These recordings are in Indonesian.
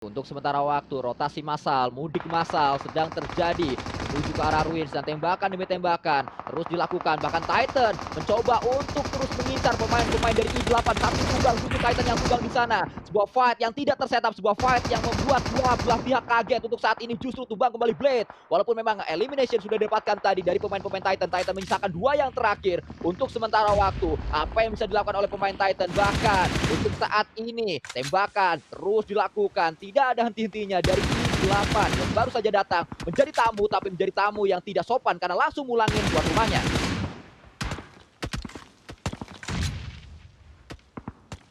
Untuk sementara waktu, rotasi massal, mudik massal sedang terjadi menuju ke arah Ruins dan tembakan demi tembakan terus dilakukan. Bahkan Titan mencoba untuk terus mengincar pemain-pemain dari I8. Tapi tunggal tujuh Titan yang tunggal di sana. Sebuah fight yang tidak tersetup, sebuah fight yang membuat dua belah pihak kaget. Untuk saat ini justru tumbang kembali Blade. Walaupun memang elimination sudah didapatkan tadi dari pemain-pemain Titan. Titan menyisakan dua yang terakhir untuk sementara waktu. Apa yang bisa dilakukan oleh pemain Titan? Bahkan untuk saat ini tembakan terus dilakukan. Tidak ada henti-hentinya dari I8 yang baru saja datang menjadi tamu, tapi menjadi tamu yang tidak sopan karena langsung mulangin tuan rumahnya.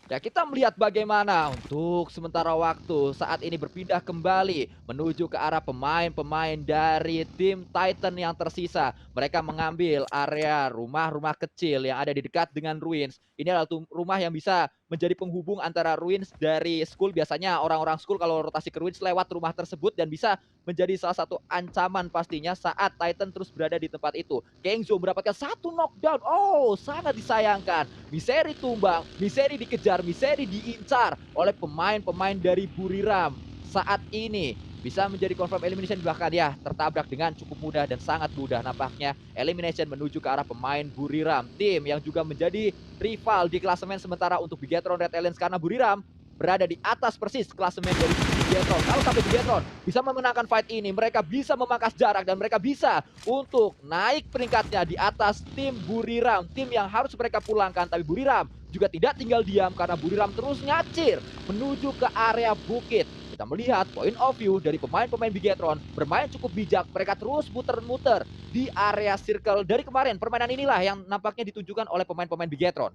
Ya, kita melihat bagaimana untuk sementara waktu saat ini berpindah kembali menuju ke arah pemain-pemain dari tim Titan yang tersisa. Mereka mengambil area rumah-rumah kecil yang ada di dekat dengan Ruins. Ini adalah rumah yang bisa menjadi penghubung antara Ruins dari school. Biasanya orang-orang school kalau rotasi ke Ruins lewat rumah tersebut dan bisa menjadi salah satu ancaman pastinya saat Titan terus berada di tempat itu. Kengzo mendapatkan satu knockdown. Oh, sangat disayangkan. Miseri tumbang, Miseri dikejar, Miseri diincar oleh pemain-pemain dari Buriram. Saat ini bisa menjadi confirm elimination, bahkan ya tertabrak dengan cukup mudah dan sangat mudah nampaknya elimination menuju ke arah pemain Buriram, tim yang juga menjadi rival di klasemen sementara untuk Bigetron Red Aliens karena Buriram berada di atas persis klasemen dari Bigetron. Kalau sampai Bigetron bisa memenangkan fight ini, mereka bisa memangkas jarak dan mereka bisa untuk naik peringkatnya di atas tim Buriram, tim yang harus mereka pulangkan. Tapi Buriram juga tidak tinggal diam karena Buriram terus ngacir menuju ke area bukit. Kita melihat point of view dari pemain-pemain Bigetron bermain cukup bijak. Mereka terus muter-muter di area circle. Dari kemarin permainan inilah yang nampaknya ditunjukkan oleh pemain-pemain Bigetron.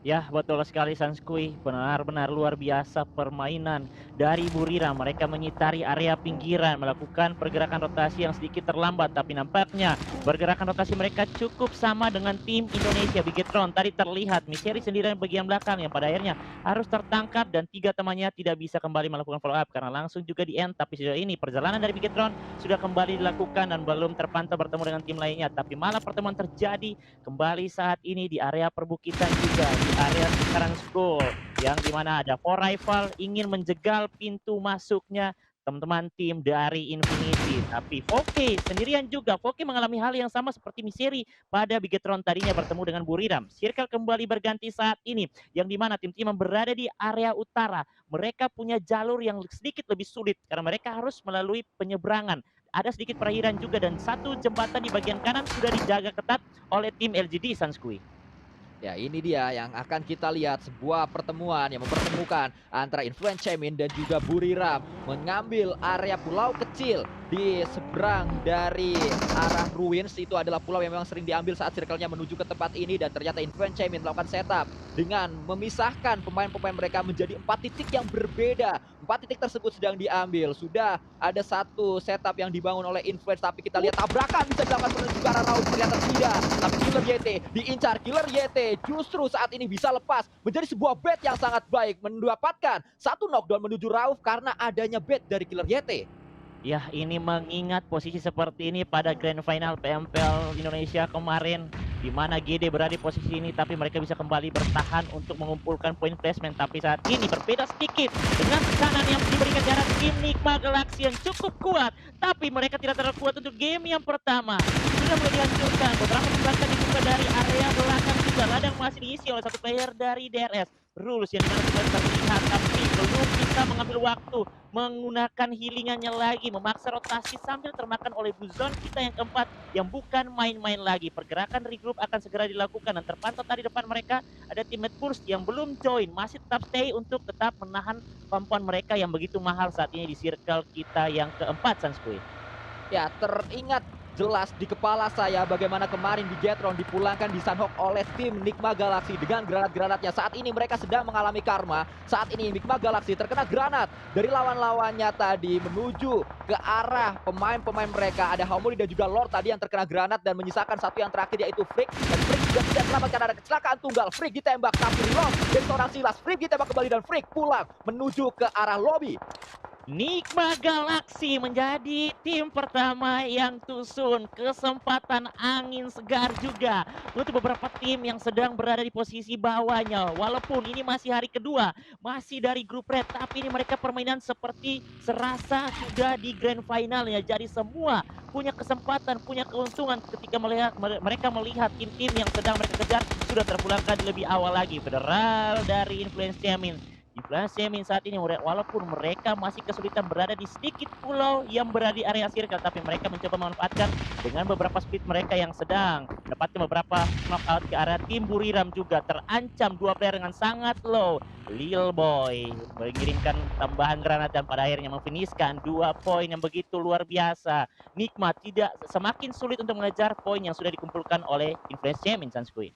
Ya, betul sekali Sanskui. Benar-benar luar biasa permainan dari Buriram. Mereka menyitari area pinggiran, melakukan pergerakan rotasi yang sedikit terlambat. Tapi nampaknya pergerakan rotasi mereka cukup sama dengan tim Indonesia Bigetron. Tadi terlihat Miseri sendirian bagian belakang yang pada akhirnya harus tertangkap dan tiga temannya tidak bisa kembali melakukan follow up karena langsung juga di end. Tapi sejauh ini perjalanan dari Bigetron sudah kembali dilakukan dan belum terpantau bertemu dengan tim lainnya. Tapi malah pertemuan terjadi kembali saat ini di area perbukitan juga, di area sekitaran school, yang dimana ada four rival ingin menjegal pintu masuknya teman-teman tim dari Infinity. Tapi Foke sendirian juga, Foke mengalami hal yang sama seperti Miseri pada Bigetron tadinya bertemu dengan Buriram. Circle kembali berganti saat ini, yang dimana tim-tim yang berada di area utara, mereka punya jalur yang sedikit lebih sulit karena mereka harus melalui penyeberangan. Ada sedikit perairan juga dan satu jembatan di bagian kanan sudah dijaga ketat oleh tim LGD Sanskui. Ya, ini dia yang akan kita lihat, sebuah pertemuan yang mempertemukan antara Influence Chemin dan juga Buriram mengambil area pulau kecil di seberang dari arah Ruins. Itu adalah pulau yang memang sering diambil saat circle-nya menuju ke tempat ini dan ternyata Influence Chemin melakukan setup dengan memisahkan pemain-pemain mereka menjadi 4 titik yang berbeda. 4 titik tersebut sedang diambil. Sudah ada satu setup yang dibangun oleh Influence, tapi kita lihat tabrakan bisa dilakukan menuju ke arah Raus, ternyata tidak. Tapi Killer YT diincar, Killer YT justru saat ini bisa lepas menjadi sebuah bet yang sangat baik, mendapatkan satu knockdown menuju Rauf karena adanya bet dari Killer YT. Ya, ini mengingat posisi seperti ini pada Grand Final PMPL Indonesia kemarin, di mana GD berada di posisi ini, tapi mereka bisa kembali bertahan untuk mengumpulkan poin placement. Tapi saat ini berbeda sedikit dengan tekanan yang diberikan jarak tim Nigma Galaxy yang cukup kuat, tapi mereka tidak terlalu kuat untuk game yang pertama. Sudah mulai dihancurkan, beberapa tembakan dibuka dari area belakang juga. Ladang masih diisi oleh satu player dari DRS. Rules yang dimana sudah terlihat, tapi belum bisa mengambil waktu menggunakan healingannya lagi, memaksa rotasi sambil termakan oleh Buzon kita yang keempat yang bukan main-main lagi. Pergerakan regroup akan segera dilakukan dan terpantau tadi depan mereka ada teammate Burst yang belum join, masih tetap stay untuk tetap menahan kemampuan mereka yang begitu mahal saat ini di circle kita yang keempat, Sanskui. Ya, teringat jelas di kepala saya bagaimana kemarin di Jetron dipulangkan di Sunhawk oleh tim Nigma Galaxy dengan granat-granatnya. Saat ini mereka sedang mengalami karma. Saat ini Nigma Galaxy terkena granat dari lawan-lawannya tadi menuju ke arah pemain-pemain mereka. Ada Haumuri dan juga Lord tadi yang terkena granat dan menyisakan satu yang terakhir yaitu Freak. Dan Freak juga tidak selamat karena ada kecelakaan tunggal. Freak ditembak tapi reload dari seorang Silas. Freak ditembak kembali dan Freak pulang menuju ke arah lobby. Nigma Galaxy menjadi tim pertama yang tusun kesempatan angin segar juga untuk beberapa tim yang sedang berada di posisi bawahnya. Walaupun ini masih hari kedua, masih dari grup red, tapi ini mereka permainan seperti serasa sudah di grand finalnya. Jadi semua punya kesempatan, punya keuntungan ketika mereka melihat tim-tim yang sedang mereka kejar sudah terpulangkan lebih awal lagi. Federal dari Influence Chamin. Influence Chamin saat ini walaupun mereka masih kesulitan berada di sedikit pulau yang berada di area circle, tapi mereka mencoba memanfaatkan dengan beberapa speed mereka yang sedang mendapatkan beberapa knockout ke arah tim Buriram juga terancam dua player dengan sangat low. Lil Boy mengirimkan tambahan granat dan pada akhirnya memfinishkan 2 poin yang begitu luar biasa. Nikmat tidak semakin sulit untuk mengejar poin yang sudah dikumpulkan oleh Influence Chamin, Sanskui.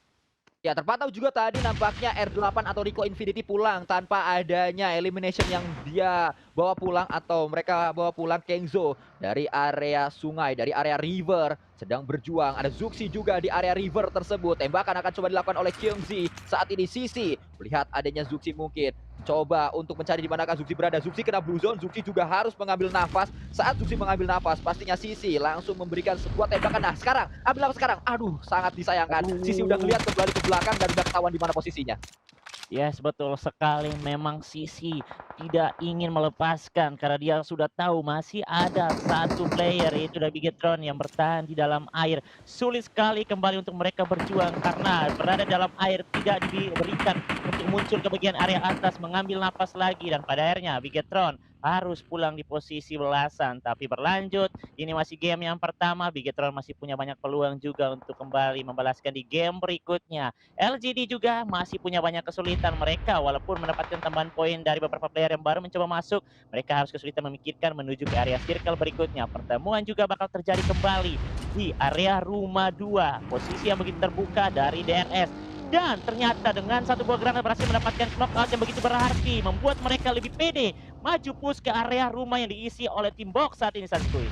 Ya, terpantau juga tadi nampaknya R8 atau Rico Infinity pulang tanpa adanya elimination yang dia bawa pulang atau mereka bawa pulang Kengzo dari area sungai, dari area river sedang berjuang. Ada Zuxi juga di area river tersebut. Tembakan akan coba dilakukan oleh Kyungzi. Saat ini Sisi melihat adanya Zuxi mungkin coba untuk mencari di manakah Zuxi berada. Zuxi kena blue zone, Zuxi juga harus mengambil nafas. Saat Zuxi mengambil nafas, pastinya Sisi langsung memberikan sebuah tembakan. Nah, sekarang ambil apa sekarang? Aduh, sangat disayangkan. Sisi udah Aduh. ngeliat kembali ke belakang dan udah ketahuan di mana posisinya. Yes, betul sekali. Memang Sisi tidak ingin melepaskan karena dia sudah tahu masih ada satu player yaitu dari Bigetron yang bertahan di dalam air. Sulit sekali kembali untuk mereka berjuang karena berada dalam air tidak diberikan untuk muncul ke bagian area atas mengambil napas lagi dan pada akhirnya Bigetron harus pulang di posisi belasan. Tapi berlanjut, ini masih game yang pertama. Bigetron masih punya banyak peluang juga untuk kembali membalaskan di game berikutnya. LGD juga masih punya banyak kesulitan mereka walaupun mendapatkan tambahan poin dari beberapa player yang baru mencoba masuk, mereka harus kesulitan memikirkan menuju ke area circle berikutnya. Pertemuan juga bakal terjadi kembali di area rumah 2, posisi yang begitu terbuka dari DRS. Dan ternyata dengan satu buah granat berhasil mendapatkan knockout yang begitu berarti, membuat mereka lebih pede maju push ke area rumah yang diisi oleh tim box saat ini, Sanskui.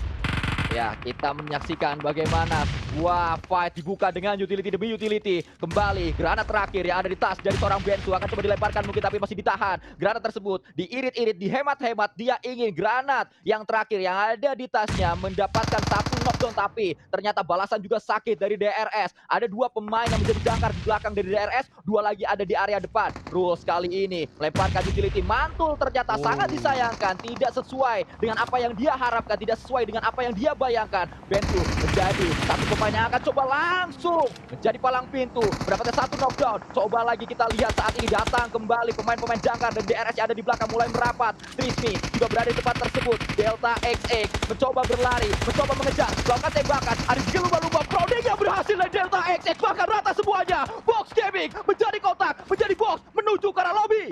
Ya, kita menyaksikan bagaimana sebuah fight dibuka dengan utility demi utility. Kembali, granat terakhir yang ada di tas dari seorang Bensu akan coba dilemparkan mungkin tapi masih ditahan. Granat tersebut diirit-irit, dihemat-hemat. Dia ingin granat yang terakhir yang ada di tasnya mendapatkan satu knockdown tapi ternyata balasan juga sakit dari DRS. Ada dua pemain yang menjadi jangkar di belakang dari DRS, dua lagi ada di area depan. Rules kali ini melemparkan utility mantul ternyata sangat disayangkan, tidak sesuai dengan apa yang dia harapkan, tidak sesuai dengan apa yang dia bayangkan. Bensu menjadi satu pemain yang akan coba langsung menjadi palang pintu, mendapatkan satu knockdown. Coba lagi kita lihat saat ini datang kembali pemain-pemain jangkar dan DRS yang ada di belakang mulai merapat. Trismi juga berada di tempat tersebut. Delta XX mencoba berlari, mencoba mengejar, melakukan tembakan. Ada juga lumba-lumba crowding yang berhasil dari Delta XX, bahkan rata semuanya. Box Gaming menjadi kotak, menjadi box menuju ke arah lobby.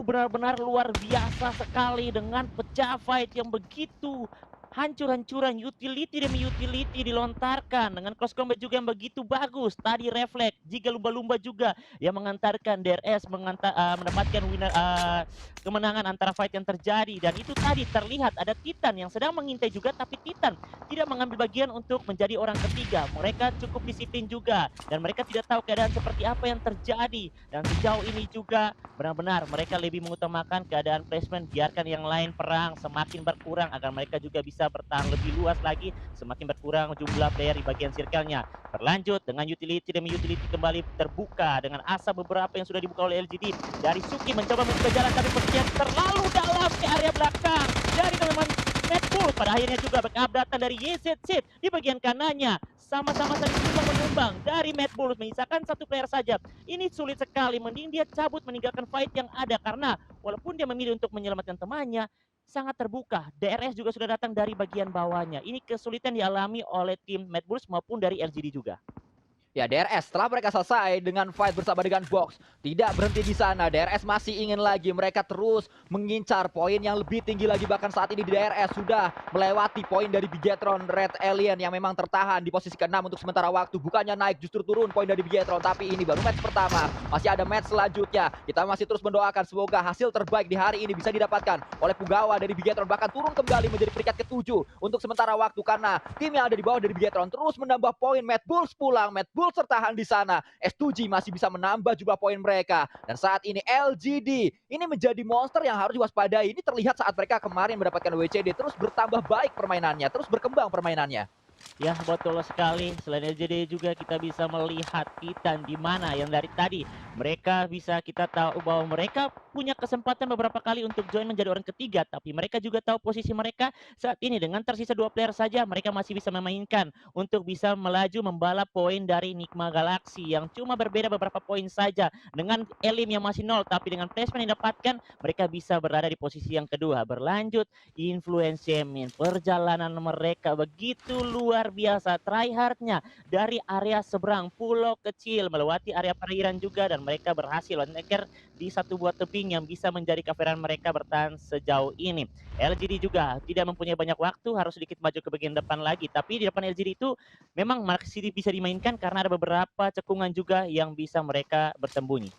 Benar-benar luar biasa sekali dengan pecah fight yang begitu hancur-hancuran, utility demi utility dilontarkan dengan cross combat juga yang begitu bagus. Tadi refleks, jika lumba-lumba juga yang mengantarkan DRS mendapatkan kemenangan antara fight yang terjadi dan itu tadi terlihat ada Titan yang sedang mengintai juga tapi Titan tidak mengambil bagian untuk menjadi orang ketiga. Mereka cukup disiplin juga dan mereka tidak tahu keadaan seperti apa yang terjadi dan sejauh ini juga benar-benar mereka lebih mengutamakan keadaan placement, biarkan yang lain perang semakin berkurang agar mereka juga bisa bertahan lebih luas lagi, semakin berkurang jumlah player di bagian circle-nya. Berlanjut dengan utility demi utility kembali terbuka dengan asa beberapa yang sudah dibuka oleh LGD. Dari Suki mencoba membuka jalan tapi sepertinya terlalu dalam ke area belakang dari teman-teman Mad Bull. Pada akhirnya juga backup datang dari YZZ di bagian kanannya. Sama-sama saling menyumbang dari Mad Bull menyisakan satu player saja. Ini sulit sekali, mending dia cabut meninggalkan fight yang ada karena walaupun dia memilih untuk menyelamatkan temannya, sangat terbuka. DRS juga sudah datang dari bagian bawahnya. Ini kesulitan dialami oleh tim Mad Bulls maupun dari LGD juga. Ya, DRS setelah mereka selesai dengan fight bersama dengan Box, tidak berhenti di sana. DRS masih ingin lagi, mereka terus mengincar poin yang lebih tinggi lagi. Bahkan saat ini di DRS sudah melewati poin dari Bigetron Red Alien yang memang tertahan di posisi ke-6 untuk sementara waktu. Bukannya naik, justru turun poin dari Bigetron. Tapi ini baru match pertama, masih ada match selanjutnya. Kita masih terus mendoakan semoga hasil terbaik di hari ini bisa didapatkan oleh Punggawa dari Bigetron. Bahkan turun kembali menjadi peringkat ke-7 untuk sementara waktu karena tim yang ada di bawah dari Bigetron terus menambah poin. Mad Bulls pulang, Mad Bulls Bulls tertahan di sana. S2G masih bisa menambah jumlah poin mereka. Dan saat ini LGD ini menjadi monster yang harus diwaspadai. Ini terlihat saat mereka kemarin mendapatkan WCD terus bertambah baik permainannya, terus berkembang permainannya. Ya, betul sekali. Selain LJD juga kita bisa melihat Titan di mana yang dari tadi mereka bisa kita tahu bahwa mereka punya kesempatan beberapa kali untuk join menjadi orang ketiga, tapi mereka juga tahu posisi mereka saat ini dengan tersisa 2 player saja mereka masih bisa memainkan untuk bisa melaju membalap poin dari Enigma Galaxy yang cuma berbeda beberapa poin saja dengan Elim yang masih nol, tapi dengan placement yang didapatkan mereka bisa berada di posisi yang kedua. Berlanjut Influence Chamin, perjalanan mereka begitu luar biasa, tryhardnya dari area seberang pulau kecil melewati area perairan juga dan mereka berhasil mengeker di satu buah tebing yang bisa menjadi coveran mereka bertahan sejauh ini. LGD juga tidak mempunyai banyak waktu, harus sedikit maju ke bagian depan lagi, tapi di depan LGD itu memang masih bisa dimainkan karena ada beberapa cekungan juga yang bisa mereka bersembunyi.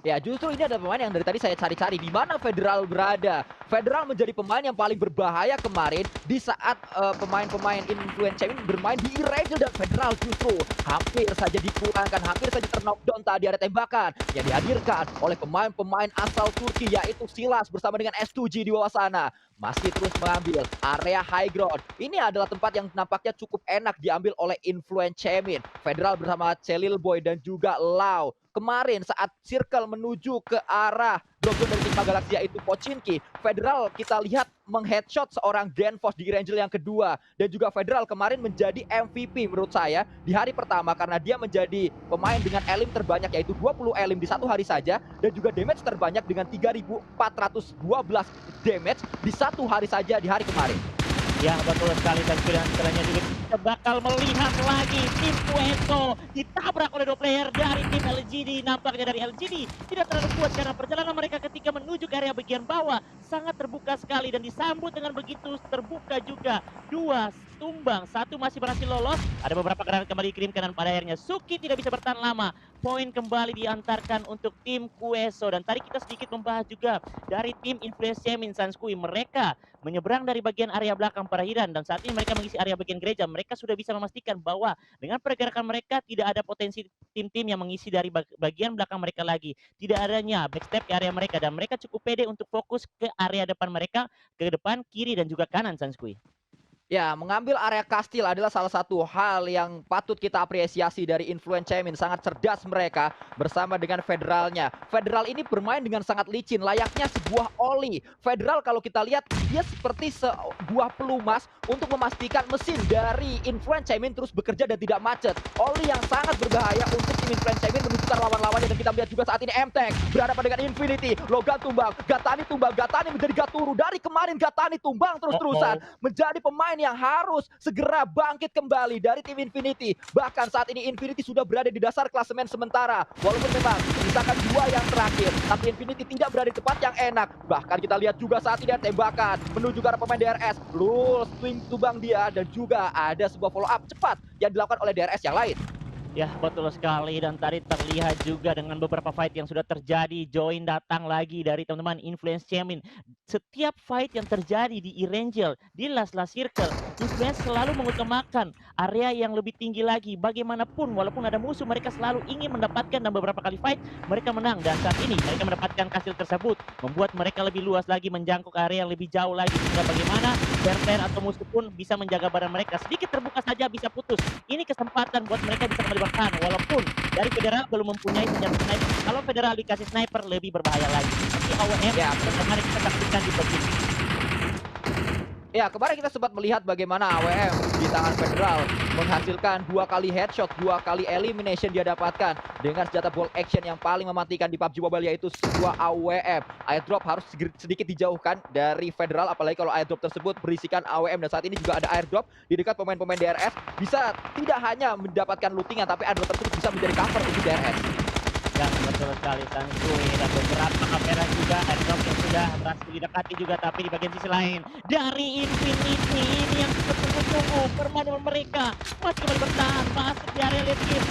Ya, justru ini ada pemain yang dari tadi saya cari-cari di mana Federal berada. Federal menjadi pemain yang paling berbahaya kemarin di saat pemain-pemain Influence ini bermain di Irangel, dan Federal justru hampir saja dikurangkan, hampir saja terknockdown tadi. Ada tembakan yang dihadirkan oleh pemain-pemain asal Turki yaitu Silas bersama dengan S2G di bawah sana. Masih terus mengambil area high ground. Ini adalah tempat yang nampaknya cukup enak diambil oleh Influence Chemin. Federal bersama Celil Boy dan juga Lau. Kemarin saat circle menuju ke arah drop zone dari Enigma Galaxy yaitu Pochinki, Federal kita lihat mengheadshot seorang Danfoss di Rangel yang kedua. Dan juga Federal kemarin menjadi MVP menurut saya di hari pertama karena dia menjadi pemain dengan elim terbanyak yaitu 20 elim di satu hari saja, dan juga damage terbanyak dengan 3.412 damage di satu hari saja di hari kemarin. Ya, betul sekali, dan setelahnya juga kita bakal melihat lagi tim Pueso ditabrak oleh 2 player dari tim LGD. Nampaknya dari LGD tidak terlalu kuat karena perjalanan mereka ketika menuju ke area bagian bawah sangat terbuka sekali dan disambut dengan begitu terbuka juga. 2 tumbang, 1 masih berhasil lolos. Ada beberapa granat kembali dikirimkan dan pada akhirnya Suki tidak bisa bertahan lama. Poin kembali diantarkan untuk tim Pueso. Dan tadi kita sedikit membahas juga dari tim Influence Chemin Sanskui. Mereka menyeberang dari bagian area belakang perairan dan saat ini mereka mengisi area bagian gereja. Mereka sudah bisa memastikan bahwa dengan pergerakan mereka tidak ada potensi tim-tim yang mengisi dari bagian belakang mereka lagi. Tidak adanya backstep ke area mereka dan mereka cukup pede untuk fokus ke area depan mereka, ke depan, kiri dan juga kanan Sanskui. Ya, mengambil area kastil adalah salah satu hal yang patut kita apresiasi dari Influence Chemin. Sangat cerdas mereka bersama dengan Federalnya. Federal ini bermain dengan sangat licin, layaknya sebuah oli. Federal kalau kita lihat, dia seperti sebuah pelumas untuk memastikan mesin dari Influence Chemin terus bekerja dan tidak macet. Oli yang sangat berbahaya untuk tim Influence Chemin menunjukkan lawan-lawannya. Dan kita melihat juga saat ini M-Tank berhadapan dengan Infinity. Logan tumbang, Gatani tumbang, Gatani menjadi Gaturu. Dari kemarin Gatani tumbang terus-terusan. Menjadi pemain yang harus segera bangkit kembali dari tim Infinity. Bahkan saat ini Infinity sudah berada di dasar klasemen sementara. Walaupun memang menyisakan 2 yang terakhir, tapi Infinity tidak berada di tempat yang enak. Bahkan kita lihat juga saat ini ada tembakan menuju ke arah pemain DRS. Lul swing tumbang dia dan juga ada sebuah follow up cepat yang dilakukan oleh DRS yang lain. Ya, betul sekali, dan tadi terlihat juga dengan beberapa fight yang sudah terjadi. Join datang lagi dari teman-teman Influence Chemin. Setiap fight yang terjadi di Erangel, di last circle, Influence selalu mengutamakan area yang lebih tinggi lagi. Bagaimanapun, walaupun ada musuh, mereka selalu ingin mendapatkan, dan beberapa kali fight mereka menang. Dan saat ini mereka mendapatkan kastil tersebut, membuat mereka lebih luas lagi, menjangkau area yang lebih jauh lagi. Sehingga bagaimana player atau musuh pun bisa menjaga badan mereka. Sedikit terbuka saja bisa putus. Ini kesempatan buat mereka bisa kembali bertahan. Walaupun dari Federal belum mempunyai senjata sniper. Kalau Federal dikasih sniper lebih berbahaya lagi. Tapi AWM Ya, kemarin kita saksikan di begini. Ya, kemarin kita sempat melihat bagaimana AWM di tangan Federal menghasilkan 2 kali headshot, 2 kali elimination dia dapatkan dengan senjata bolt action yang paling mematikan di PUBG Mobile yaitu sebuah AWM. Airdrop harus sedikit dijauhkan dari Federal, apalagi kalau airdrop tersebut berisikan AWM, dan saat ini juga ada airdrop di dekat pemain-pemain DRS. Bisa tidak hanya mendapatkan lootingan, tapi airdrop tersebut bisa menjadi cover untuk DRS. Ya, betul sekali Sanskui, dan beberapa kamera juga airdrop yang sudah berhasil didekati juga, tapi di bagian sisi lain dari Infinity ini yang kita tunggu-tunggu permainan mereka masih kembali bertahan masuk di area late game.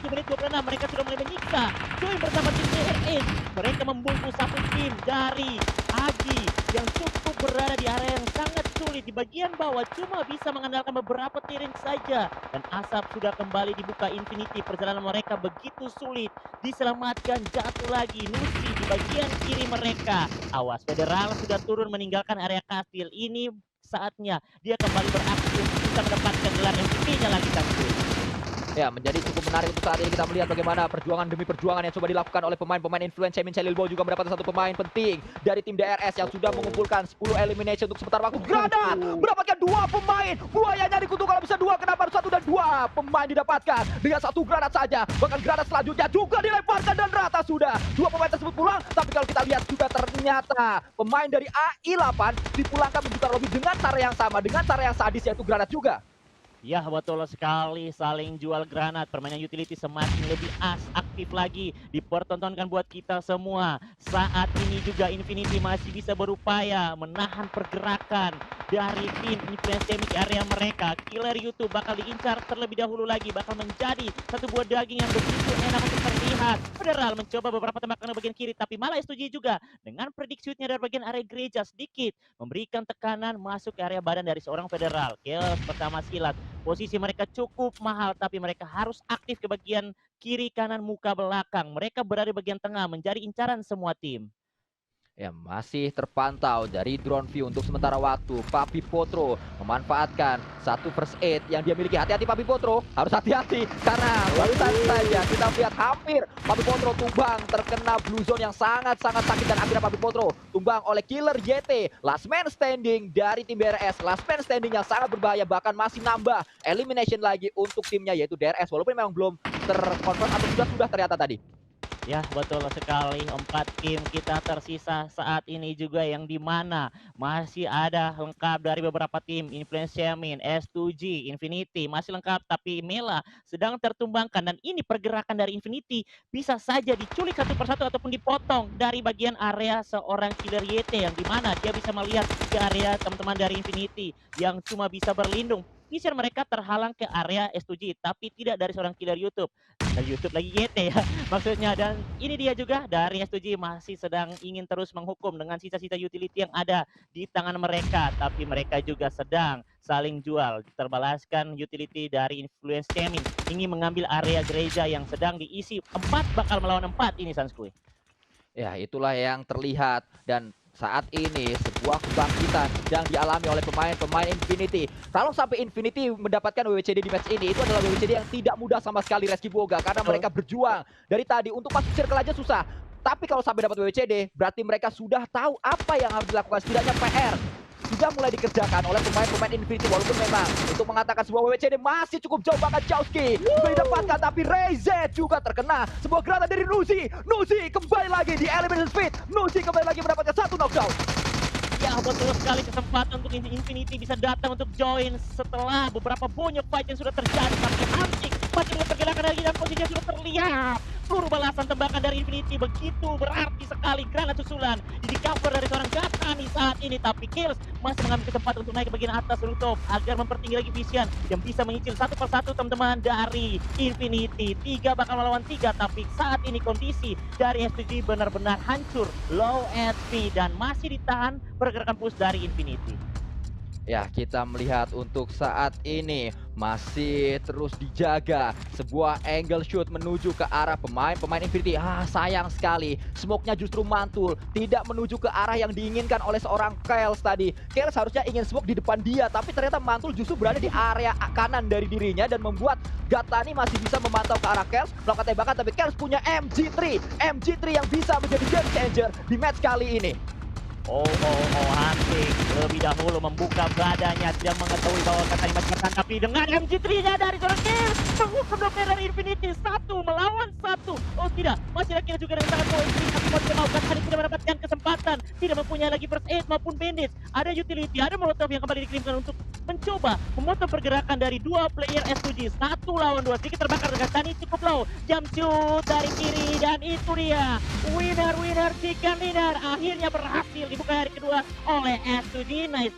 7 menit 26 mereka sudah mulai menyiksa. Join bersama tim DRS, mereka membungkus satu tim dari Agi yang cukup berada di area yang sangat sulit sulit. Di bagian bawah cuma bisa mengandalkan beberapa tiring saja. Dan asap sudah kembali dibuka Infinity. Perjalanan mereka begitu sulit. Diselamatkan, jatuh lagi. Nusi di bagian kiri mereka. Awas, Federal sudah turun meninggalkan area kastil. Ini saatnya dia kembali beraksi untuk bisa mendapatkan gelar MVP-nya lagi Sansu. Ya, menjadi cukup menarik untuk saat ini kita melihat bagaimana perjuangan demi perjuangan yang coba dilakukan oleh pemain-pemain influence. Min Celilbo juga mendapatkan satu pemain penting dari tim DRS yang sudah mengumpulkan 10 elimination untuk sementara waktu. Granat mendapatkan 2 pemain. Buayanya dikutuk kalau bisa 2, kenapa harus 1 dan 2 pemain didapatkan dengan 1 granat saja. Bahkan granat selanjutnya juga dilemparkan dan rata sudah. 2 pemain tersebut pulang, tapi kalau kita lihat juga ternyata pemain dari AI8 dipulangkan membuka lobby dengan cara yang sama, dengan cara yang sadis yaitu granat juga. Ya betul sekali, saling jual granat. Permainan utility semakin lebih aktif lagi. Dipertontonkan buat kita semua. Saat ini juga Infinity masih bisa berupaya menahan pergerakan dari tim Influence Gaming ke area mereka. Killer YouTube bakal diincar terlebih dahulu lagi. Bakal menjadi satu buah daging yang begitu enak untuk terlihat. Federal mencoba beberapa tembakan di bagian kiri, tapi malah S2G juga dengan prediksinya dari bagian area gereja sedikit. Memberikan tekanan masuk ke area badan dari seorang Federal. Chaos pertama silat. Posisi mereka cukup mahal, tapi mereka harus aktif ke bagian kiri, kanan, muka, belakang. Mereka berada di bagian tengah, menjadi incaran semua tim. Ya, masih terpantau dari drone view untuk sementara waktu. Papi Potro memanfaatkan satu first aid yang dia miliki. Hati-hati Papi Potro, harus hati-hati karena barusan saja kita lihat hampir Papi Potro tumbang terkena blue zone yang sangat-sangat sakit dan akhirnya Papi Potro tumbang oleh Killer YT. Last man standing dari tim DRS. Last man standing yang sangat berbahaya, bahkan masih nambah elimination lagi untuk timnya yaitu DRS walaupun memang belum terkonfirm atau sudah ternyata tadi. Ya betul sekali, 4 tim kita tersisa saat ini juga yang dimana masih ada lengkap dari beberapa tim. Influence Chamin, S2G, Infinity masih lengkap, tapi Mela sedang tertumbangkan. Dan ini pergerakan dari Infinity bisa saja diculik satu persatu ataupun dipotong dari bagian area seorang Killer YT, yang dimana dia bisa melihat ke area teman-teman dari Infinity yang cuma bisa berlindung. Vision mereka terhalang ke area S2G, tapi tidak dari seorang Killer YouTube. Dari YouTube lagi YT ya maksudnya. Dan ini dia juga dari S2G masih sedang ingin terus menghukum dengan sisa-sisa utility yang ada di tangan mereka, tapi mereka juga sedang saling jual. Terbalaskan utility dari Influence Gaming ingin mengambil area gereja yang sedang diisi 4 bakal melawan 4 ini Sanskui. Ya, itulah yang terlihat dan saat ini sebuah kebangkitan yang dialami oleh pemain-pemain Infinity. Kalau sampai Infinity mendapatkan WWCD di match ini, itu adalah WWCD yang tidak mudah sama sekali Reski Boga karena mereka berjuang dari tadi untuk masuk circle aja susah. Tapi kalau sampai dapat WWCD, berarti mereka sudah tahu apa yang harus dilakukan. Setidaknya PR sudah mulai dikerjakan oleh pemain-pemain Infinity, walaupun memang untuk mengatakan sebuah WWCD masih cukup jauh banget. Jauski sudah didapatkan, tapi Reze juga terkena sebuah granat dari Nusi. Nusi kembali lagi di elimination speed. Nusi kembali lagi mendapatkan 1 knockdown. Ya betul sekali, kesempatan untuk Infinity bisa datang untuk join setelah beberapa banyak fight yang sudah terjadi. Sampai anjing masih belum pergerakan lagi dan posisinya sudah terlihat. Peluru balasan tembakan dari Infinity begitu berarti sekali. Granat susulan di cover dari seorang Gatani saat ini, tapi Kills masih mengambil kesempatan untuk naik ke bagian atas rooftop agar mempertinggi lagi vision yang bisa menyicil satu persatu teman-teman dari Infinity. 3 bakal melawan 3, tapi saat ini kondisi dari S2G benar-benar hancur, low HP dan masih ditahan pergerakan push dari Infinity. Ya, kita melihat untuk saat ini masih terus dijaga sebuah angle shoot menuju ke arah pemain Infinity. Sayang sekali, smoke-nya justru mantul, tidak menuju ke arah yang diinginkan oleh seorang Kales tadi. Kales harusnya ingin smoke di depan dia, tapi ternyata mantul justru berada di area kanan dari dirinya dan membuat Gatani masih bisa memantau ke arah Kales, melakukan tembakan, tapi Kales punya MG3 yang bisa menjadi game changer di match kali ini. Hunting lebih dahulu membuka badannya, tidak mengetahui bahwa Gatani masih tertangkapi dengan MG3-nya dari seorang Kills. Menghukum dokter dari Infinity 1 melawan 1. Oh tidak, masih Kill juga dengan sangat powerful, tapi mau tidak mau Gatani tidak mendapatkan kesempatan, tidak mempunyai lagi first aid maupun bandage. Ada utility, ada molotov yang kembali dikirimkan untuk mencoba memotong pergerakan dari 2 player S2G. 1 lawan 2, sedikit terbakar. Gatani cukup low, jump shoot dari kiri dan itu dia winner chicken dinner akhirnya berhasil dibuka hari kedua oleh S2G. Nice